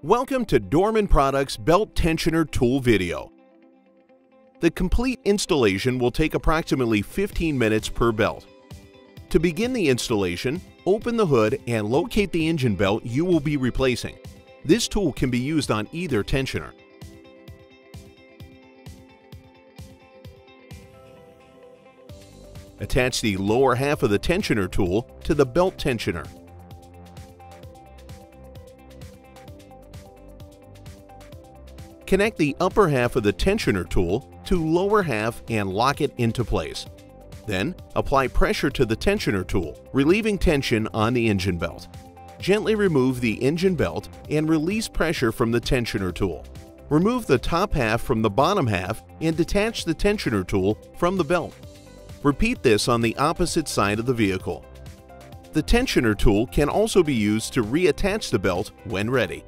Welcome to Dorman Products Belt Tensioner Tool video. The complete installation will take approximately 15 minutes per belt. To begin the installation, open the hood and locate the engine belt you will be replacing. This tool can be used on either tensioner. Attach the lower half of the tensioner tool to the belt tensioner. Connect the upper half of the tensioner tool to lower half and lock it into place. Then, apply pressure to the tensioner tool, relieving tension on the engine belt. Gently remove the engine belt and release pressure from the tensioner tool. Remove the top half from the bottom half and detach the tensioner tool from the belt. Repeat this on the opposite side of the vehicle. The tensioner tool can also be used to reattach the belt when ready.